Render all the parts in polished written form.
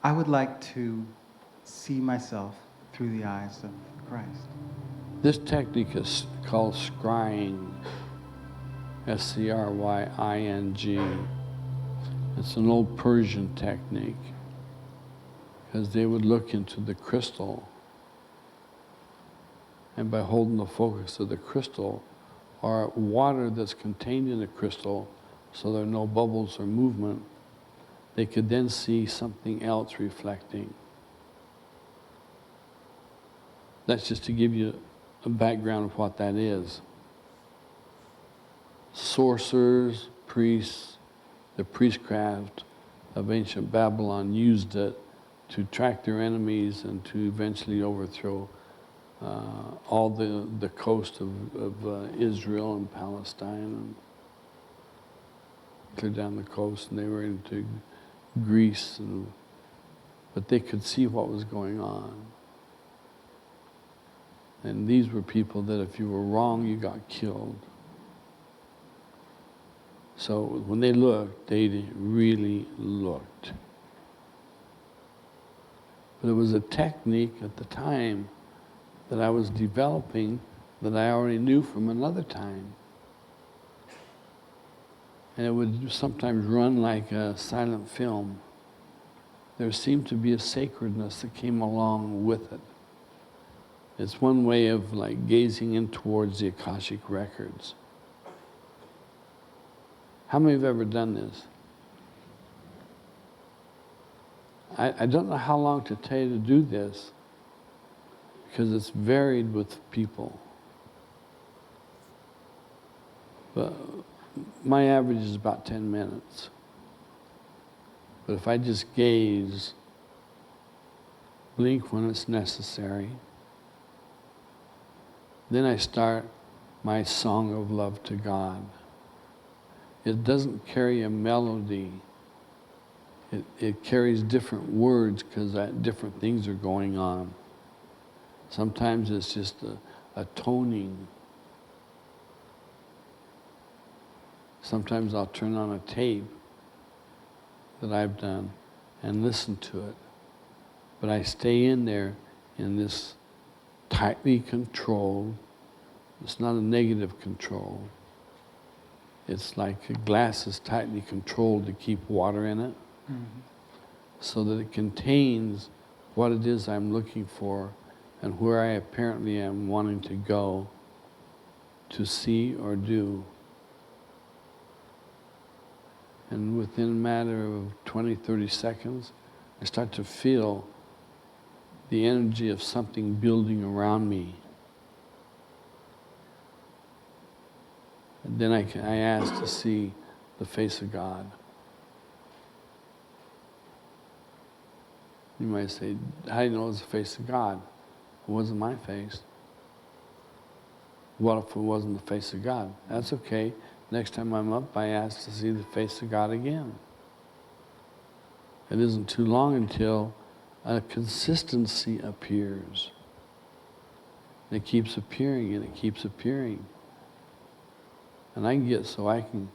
I would like to see myself through the eyes of Christ. This technique is called scrying, scrying. It's an old Persian technique, because they would look into the crystal, and by holding the focus of the crystal, or water that's contained in the crystal, so there are no bubbles or movement, they could then see something else reflecting. That's just to give you a background of what that is. Sorcerers, priests, the priestcraft of ancient Babylon used it to track their enemies and to eventually overthrow all the coast of Israel and Palestine, and clear down the coast, and they were into Greece, but they could see what was going on. And these were people that if you were wrong, you got killed. So when they looked, they really looked. But it was a technique at the time that I was developing that I already knew from another time. And it would sometimes run like a silent film. There seemed to be a sacredness that came along with it. It's one way of like gazing in towards the Akashic records. How many have ever done this? I don't know how long to tell you to do this, because it's varied with people. But my average is about 10 minutes. But if I just gaze, blink when it's necessary, then I start my song of love to God. It doesn't carry a melody. It carries different words because different things are going on. Sometimes it's just a toning. Sometimes I'll turn on a tape that I've done and listen to it. But I stay in there in this tightly controlled, it's not a negative control. It's like a glass is tightly controlled to keep water in it, so that it contains what it is I'm looking for and where I apparently am wanting to go to see or do. And within a matter of 20, 30 seconds, I start to feel the energy of something building around me. And then I ask to see the face of God. You might say, how do you know it was the face of God? It wasn't my face. What if it wasn't the face of God? That's okay. Next time I'm up, I ask to see the face of God again. It isn't too long until a consistency appears. And it keeps appearing and it keeps appearing. And I can get so I can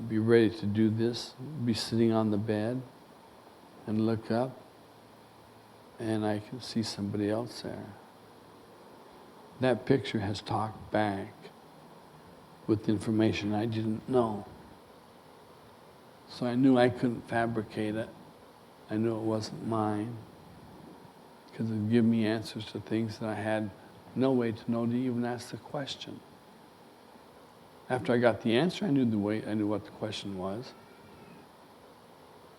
be ready to do this, be sitting on the bed and look up, and I can see somebody else there. That picture has talked back with information I didn't know. So I knew I couldn't fabricate it. I knew it wasn't mine, because it would give me answers to things that I had no way to know to even ask the question. After I got the answer, I knew what the question was.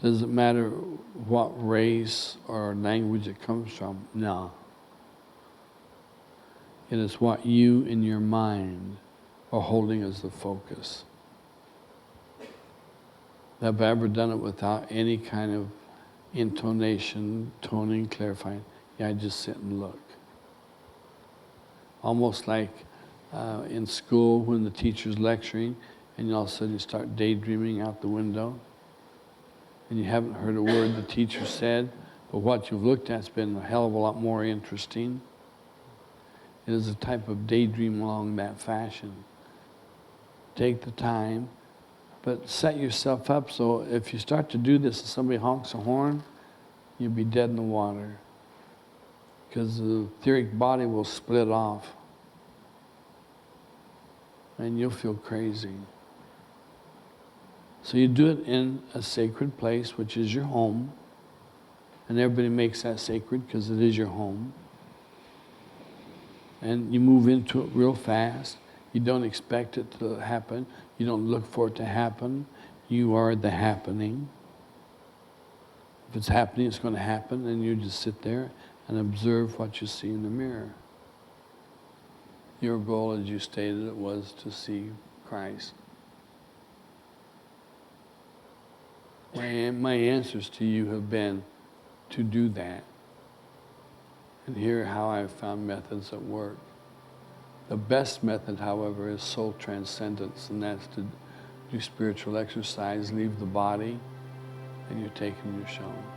Does it matter what race or language it comes from? No. It is what you in your mind are holding as the focus. Have I ever done it without any kind of intonation, toning, clarifying? Yeah, I just sit and look. Almost like in school when the teacher's lecturing and all of a sudden you start daydreaming out the window and you haven't heard a word the teacher said, but what you've looked at's been a hell of a lot more interesting. It is a type of daydream along that fashion. Take the time, but set yourself up so if you start to do this and somebody honks a horn, you'll be dead in the water. Because the etheric body will split off. And you'll feel crazy. So you do it in a sacred place, which is your home. And everybody makes that sacred because it is your home. And you move into it real fast. You don't expect it to happen. You don't look for it to happen. You are the happening. If it's happening, it's going to happen, and you just sit there and observe what you see in the mirror. Your goal, as you stated it, was to see Christ. My answers to you have been to do that. And here how I've found methods that work. The best method, however, is Soul Transcendence, and that's to do spiritual exercise, leave the body, and you're taken, you're shown.